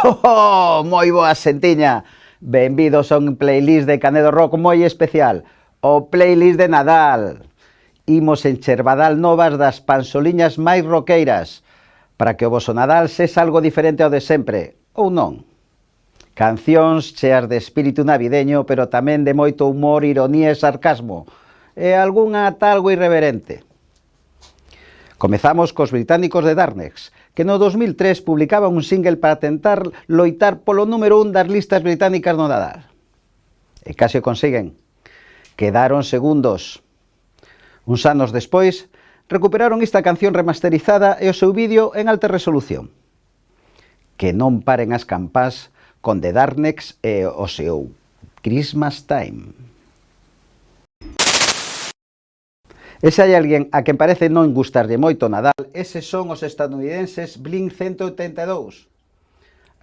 Moi boa xentiña. Benvidos a un playlist de Canedo Rock moi especial, o playlist de Nadal. Imos encherbadar novas das pansoliñas máis roqueiras, para que o voso Nadal sexa algo diferente ao de sempre, ou non. Cancións cheas de espírito navideño, pero tamén de moito humor, ironía e sarcasmo, e algunha ata algo irreverente. Comezamos cos británicos de Darknex, que no 2003 publicaban un single para tentar loitar polo número 1 das listas británicas no Nadal. E case o consiguen. Quedaron segundos. Uns anos despois, recuperaron esta canción remasterizada e o seu vídeo en alta resolución. Que non paren as campás con The Darknex e o seu Christmas Time. E se hai alguén a quen parece non gustarlle moito Nadal, eses son os estadounidenses Blink-182.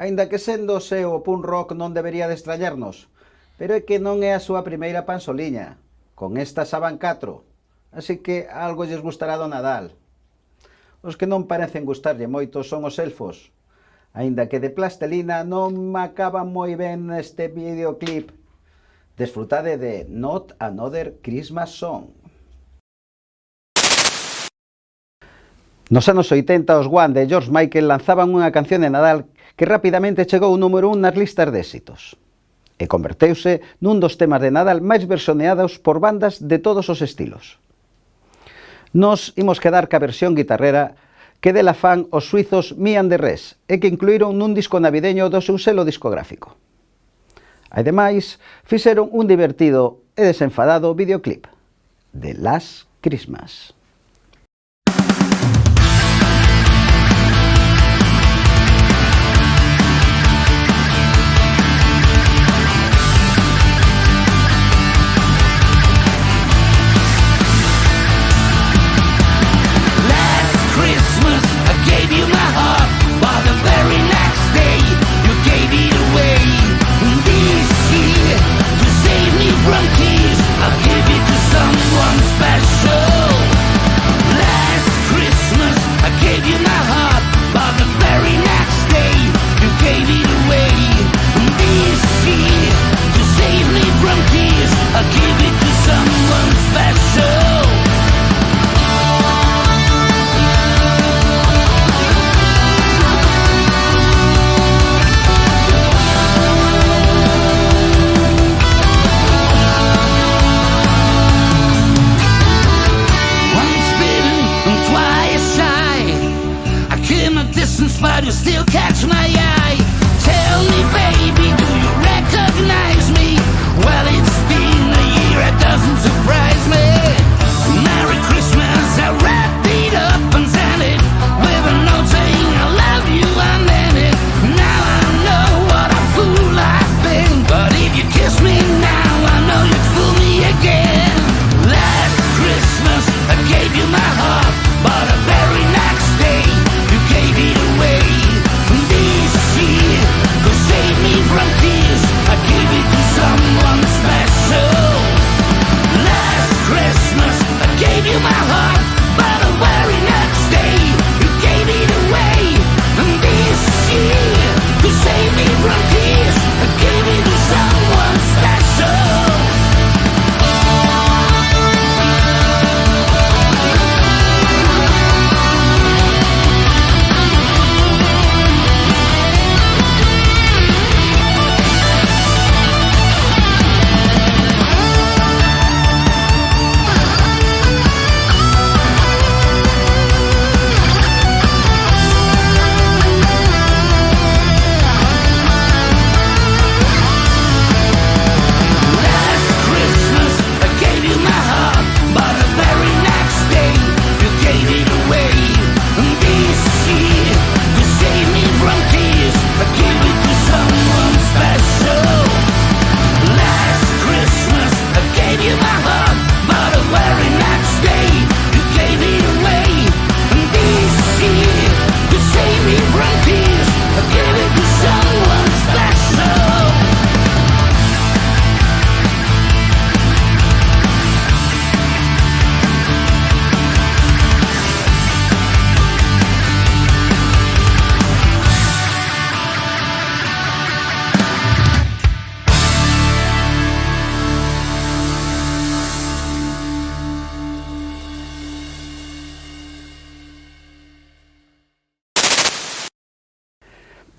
Aínda que sendo o seu punk rock non debería de extrañarnos, pero é que non é a súa primeira pansoliña. Con esta xa van 4, así que algo lles gustará do Nadal. Os que non parecen gustarlle moito son os elfos, aínda que de plastelina non me acaban moi ben este videoclip. Desfrutade de Not Another Christmas Song. Nos anos 80, os One de George Michael lanzaban unha canción de Nadal que rapidamente chegou ao número 1 nas listas de éxitos e converteuse nun dos temas de Nadal máis versioneados por bandas de todos os estilos. Nos imos quedar ca versión guitarrera que dela fan os suizos Me and the Rest e que incluíron nun disco navideño do seu selo discográfico. Ademais, fixeron un divertido e desenfadado videoclip, The Last Christmas. From keys, I'll give it to someone special.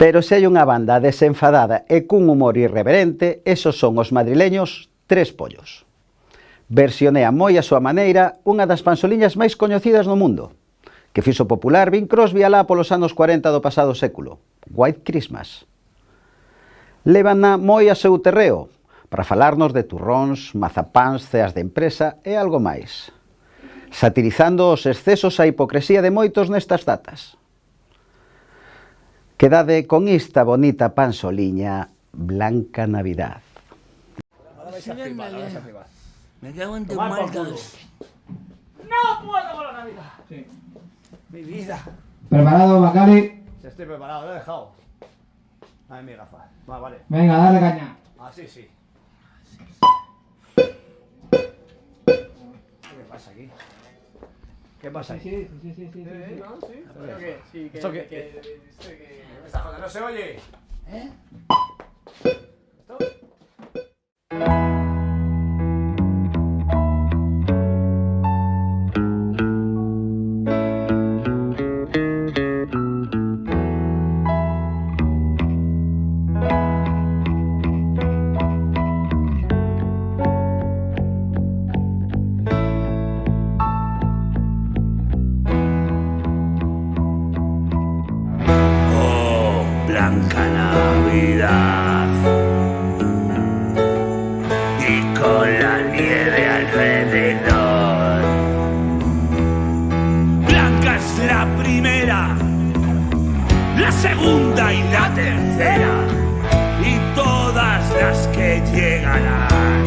Pero se hai unha banda desenfadada e cun humor irreverente, esos son os madrileños Tres Pollos. Versionea moi a súa maneira unha das pansoliñas máis coñecidas no mundo, que fixo popular Bing Crosby alá polos anos 40 do pasado século, White Christmas. Lévanna moi a seu terreo, para falarnos de turróns, mazapáns, ceas de empresa e algo máis, satirizando os excesos e a hipocresía de moitos nestas datas. Quedade con esta bonita pansoliña, Blanca Navidad. Me cago en tus muertos. ¡No puedo con la Navidad! Sí. Mi vida. ¿Preparado, Bacali? Si estoy preparado, lo he dejado. Ay, mi gafa. Vale. Venga, dale caña. Así sí. ¿Qué pasa aquí? ¿Qué pasa aquí? Sí. ¿No? Sí. ¿Pero qué? Sí, ¿Esto qué? Esta joda no se oye. ¿Eh? ¿Esto? Blanca Navidad y con la nieve alrededor. Blanca es la primera, la segunda y la tercera y todas las que llegarán.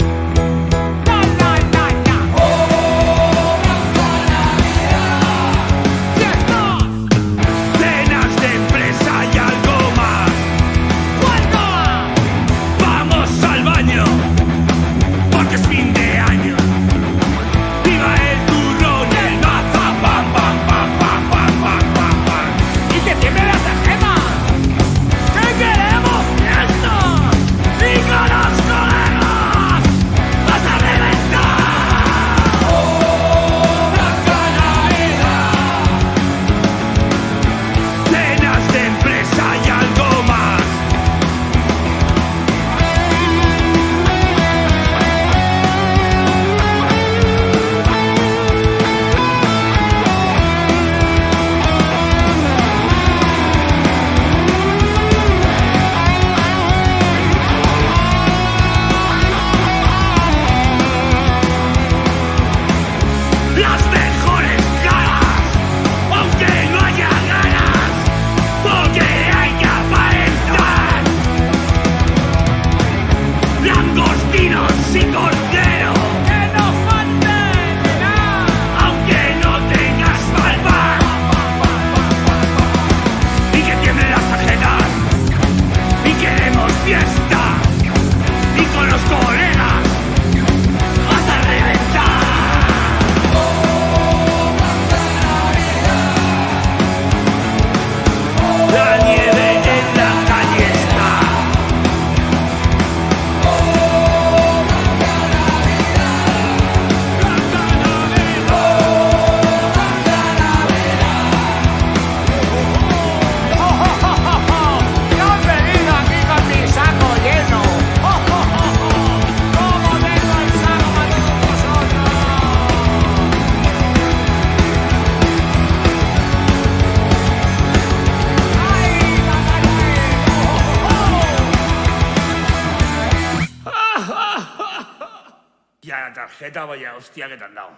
Ya la tarjeta, vaya hostia que te han dado.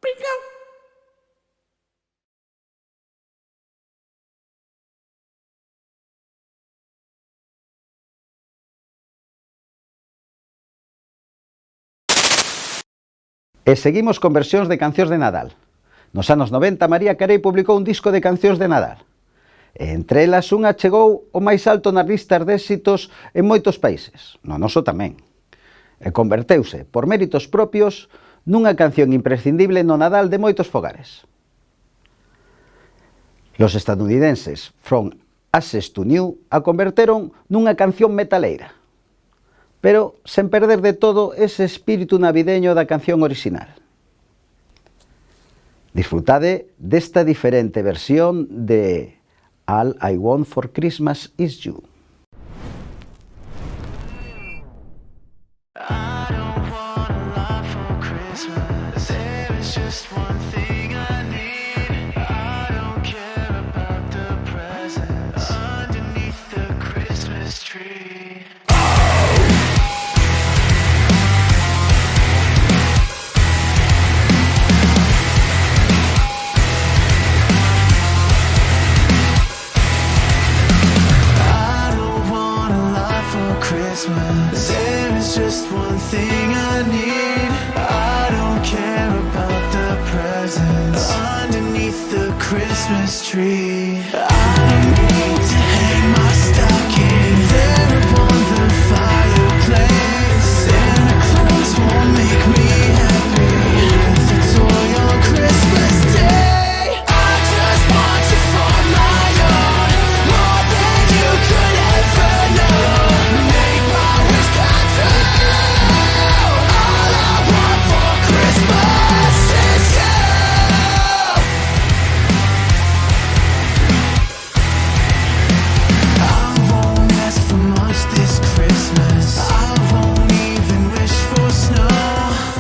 ¡Pringao! E seguimos con versións de cancións de Nadal. Nos anos 90, María Carey publicou un disco de cancións de Nadal. E entre elas, unha chegou ao máis alto nas listas de éxitos en moitos países, no noso tamén. E converteuse, por méritos propios, nunha canción imprescindible no Nadal de moitos fogares. Los estadounidenses From Ashes to New a converteron nunha canción metaleira, pero sen perder de todo ese espírito navideño da canción orixinal. Disfrutade desta diferente versión de All I Want for Christmas is You. I don't want a lot for Christmas. There is just one thing I need. I don't care about the presents underneath the Christmas tree. I don't want a lot for Christmas. There is just one thing I need. I don't care about the presents underneath the Christmas tree. I don't need to hang my stocking there upon the fireplace. Santa Claus won't make me happy with a toy on Christmas Day. I just want you for my own, more than you could ever know. Make my wish come true. All I want for Christmas is you. I won't ask for much this Christmas. I won't even wish for snow.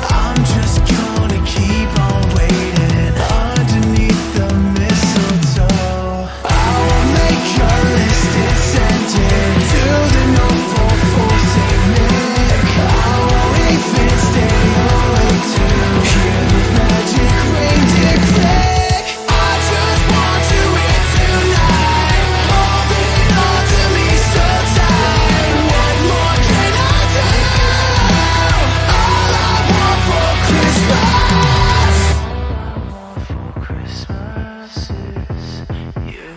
I'm just gonna keep on waiting underneath the mistletoe. I will make a list and send it to the noble for Saint Nick. I won't even stay awake to hear the magic reindeer click. I just want you here tonight, holding on to me so tight. What more can I do? All I want for Christmas, is you.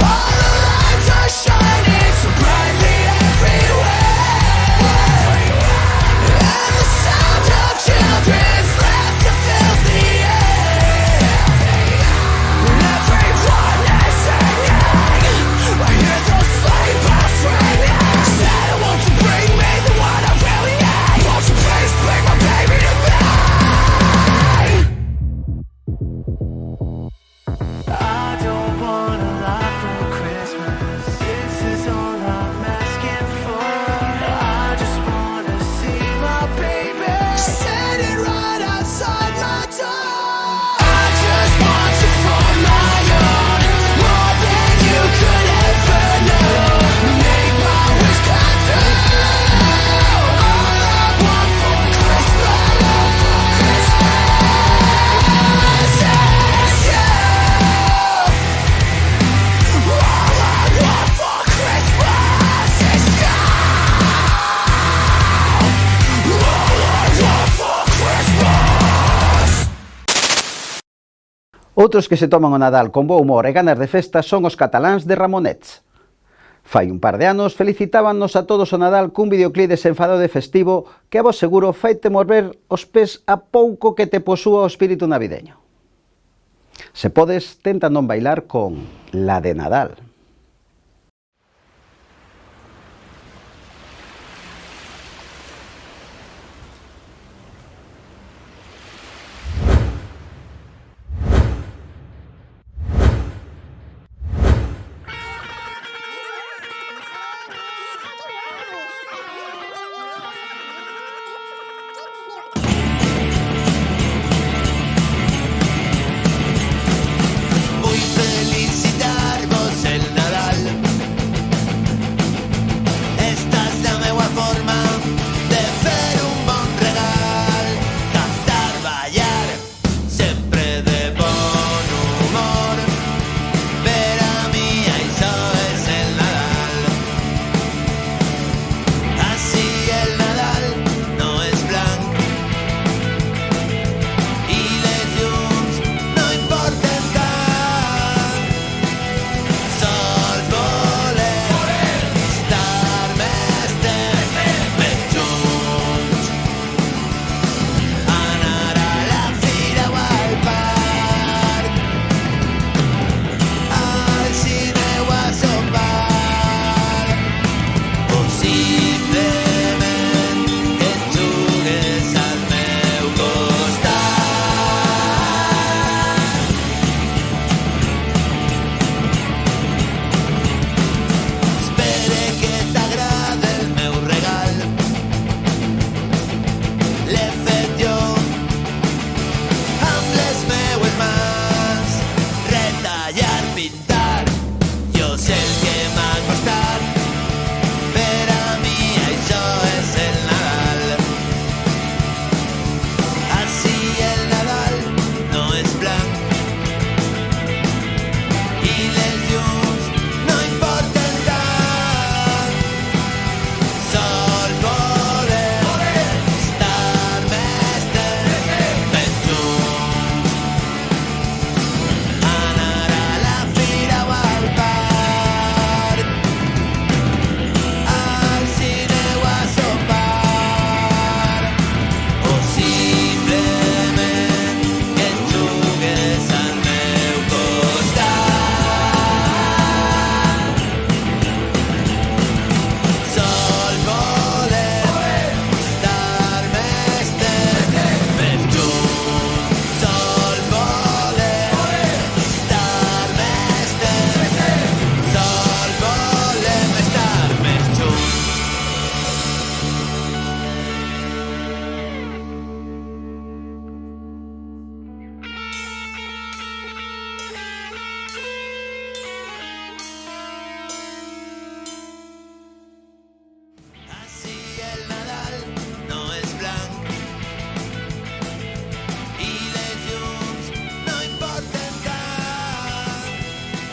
All the lights are shining so brightly everywhere, and the sound of children's laughter fills the air. When everyone is singing, I hear those sleigh bells ringing. Santa, won't you bring me the one I really need? Won't you please bring my baby to me? I don't want a lot for Christmas. This is all I'm asking for. I just wanna see my baby standing right outside my door. I just want you for my own, more than you could ever know. Make my wish come true. All I want for Christmas is you. All I want for Christmas is you. All I want for Christmas. Outros que se toman o Nadal con bo humor e ganas de festa son os cataláns de Ramonets. Fai un par de anos felicitábannos a todos o Nadal cun videoclip desenfadado e festivo que a vos seguro faite mover os pés a pouco que te posúa o espírito navideño. Se podes, tenta non bailar con La de Nadal. Muy felicitarvos el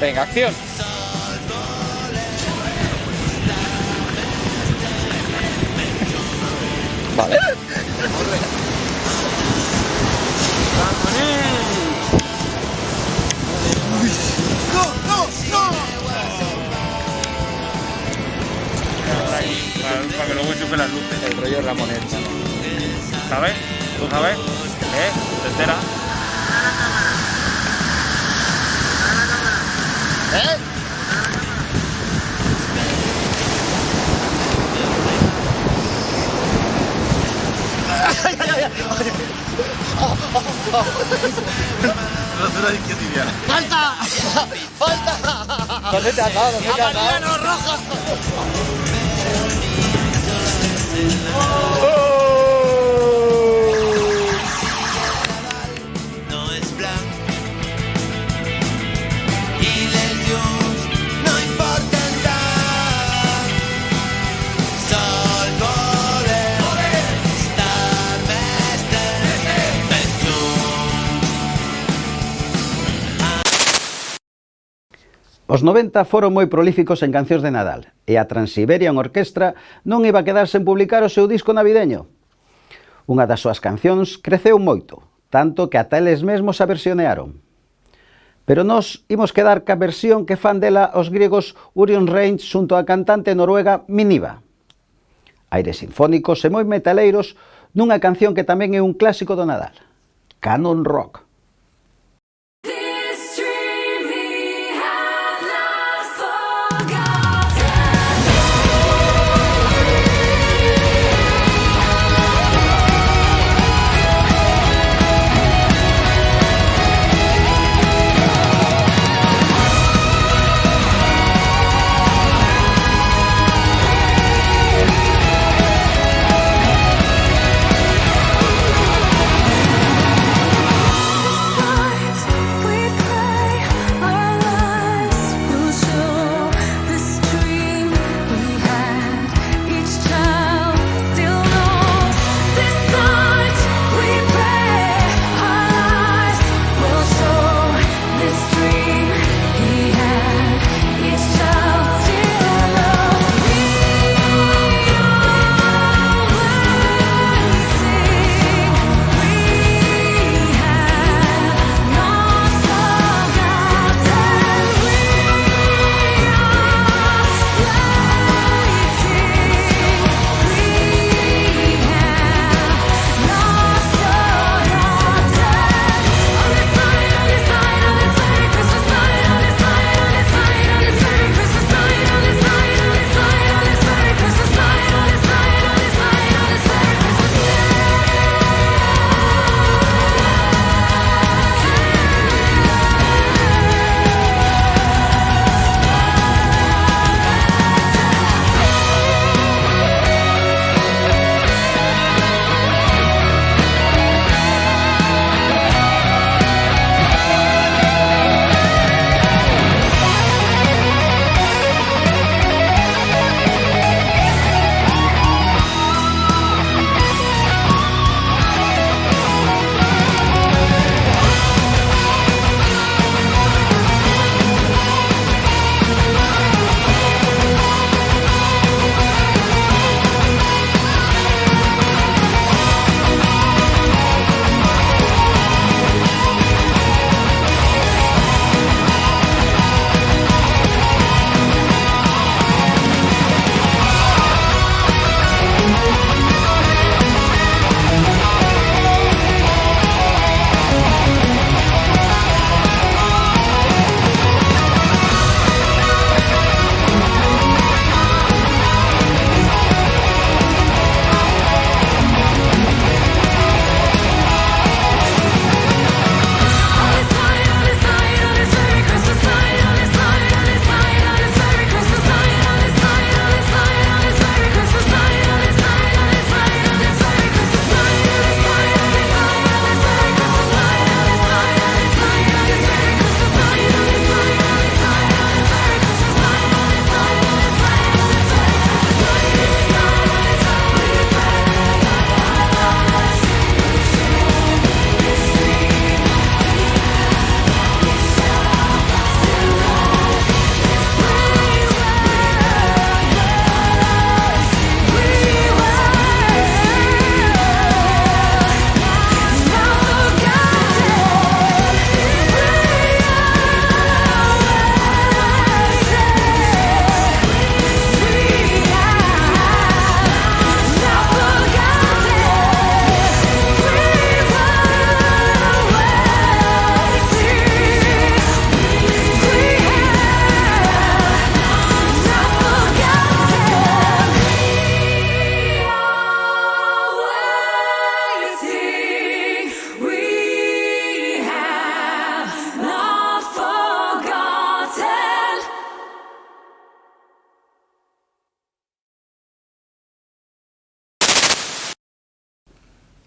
Venga, acción. Vale. Para que luego enchufe las luces. El rollo Ramoneta. ¿Sabes? ¿Tú sabes? ¿Te enteras? ¿Dónde te has dado? ¿Dónde te has dado? No es blanc i les llums no importen tant. Sol volem estar més temps més junts. Os 90 foron moi prolíficos en cancións de Nadal e a Transiberian Orquestra non iba a quedar sen publicar o seu disco navideño. Unha das súas cancións creceu moito, tanto que ata eles mesmos a versionearon. Pero nós imos quedar ca versión que fan dela os griegos Urion Reigns xunto á cantante noruega Miniva. Aires sinfónicos e moi metaleiros nunha canción que tamén é un clásico do Nadal, Canon Rock. This dream he had not forgotten.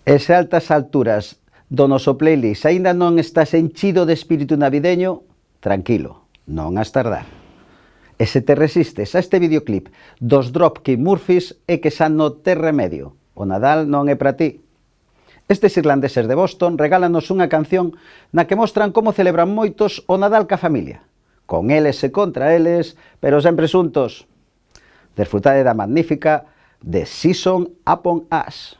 E se a altas alturas do noso playlist aínda non estás enchido de espírito navideño, tranquilo, non has tardar. E se te resistes a este videoclip dos Dropkick Murphys é que xa non tes remedio. O Nadal non é para ti. Estes irlandeses de Boston regálanos unha canción na que mostran como celebran moitos o Nadal ca familia. Con eles e contra eles, pero sempre xuntos. Desfrutade da magnífica The Season Upon Us.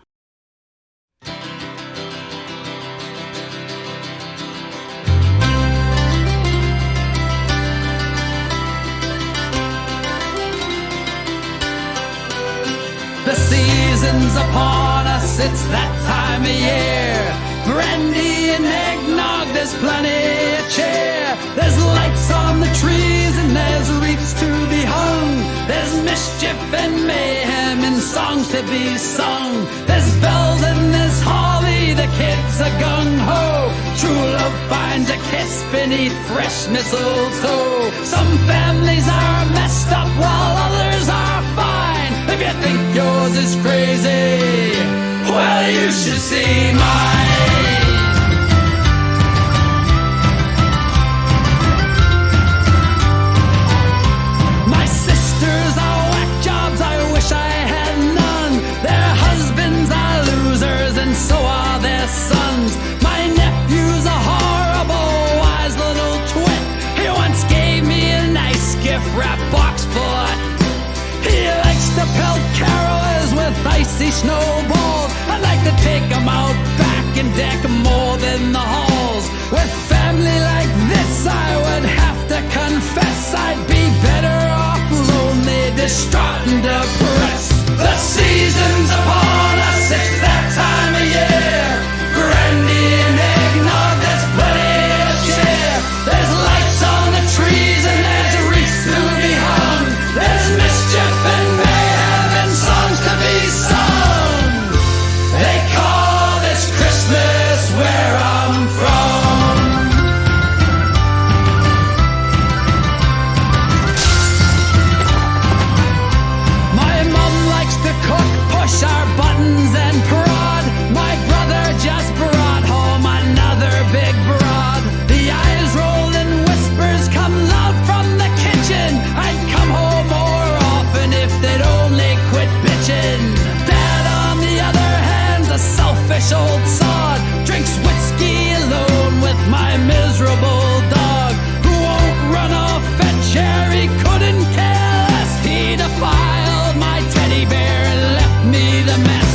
The season's upon us, it's that time of year. Brandy and eggnog, there's plenty of cheer. There's lights on the trees and there's wreaths to be hung. There's mischief and mayhem and songs to be sung. There's bells and there's holly, the kids are gung-ho. True love finds a kiss beneath fresh mistletoe. Some families are messed up while others are fine. If you think yours is crazy, well, you should see mine. My sisters are whack jobs, I wish I had none. Their husbands are losers and so are their sons. My nephew's a horrible, wise little twit. He once gave me a nice gift wrap box full of he likes to pelt carolers with icy snowballs. I'd like to take them out back and deck more than the halls. With family like this, I would have to confess I'd be better off lonely, distraught and depressed. The season's upon us, it's that time of year. Brandy and eggnog, there's plenty of cheer. There's lights on the trees and there's wreaths to be hung. There's mischief and mayhem and songs to be sung. They call this Christmas where I'm from. My mom likes to cook, push our buttons and prod. My brother just brought home another big broad. The eyes roll and whispers come loud from the kitchen. I'd come home more often if they'd only quit bitching. Dad, on the other hand, a selfish old sod, drinks whiskey alone with my miserable dog, who won't run off at Cherry, couldn't care less. He defiled my teddy bear and left me the mess.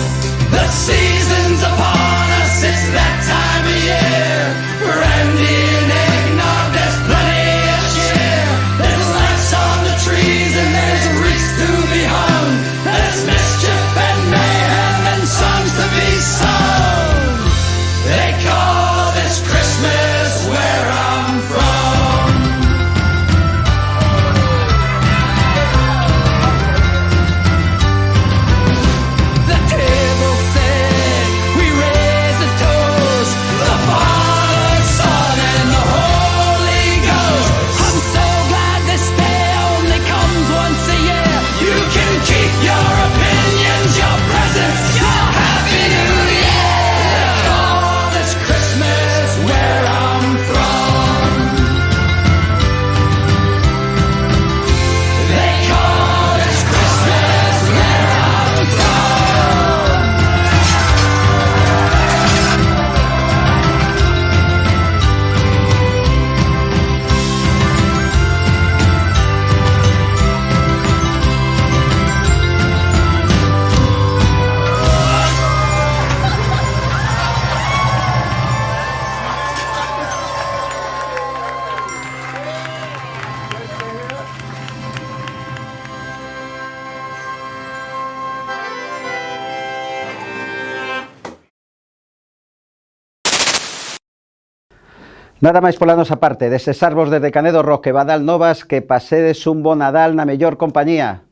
The season's upon us, it's that time of year. Brandy and eggnog, there's plenty of cheer. There's lights on the trees and there's wreaths to be hung. There's mischief and mayhem and songs to be sung. They call this Christmas where I'm from. The table set, we raise a toast. The Father, Son, and the Holy Ghost. I'm so glad this day only comes once a year. You can keep your opinions, your presents, your Happy New Year. They call this Christmas where I'm from. They call this Christmas where I'm from. Nada máis pola nosa parte, desexarvos desde Canedo Rock e Badal Novas que pasedes un bo Nadal na mellor compañía.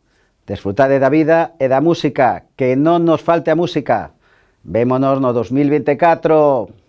Desfrutade da vida e da música, que non nos falte a música. Vémonos no 2024.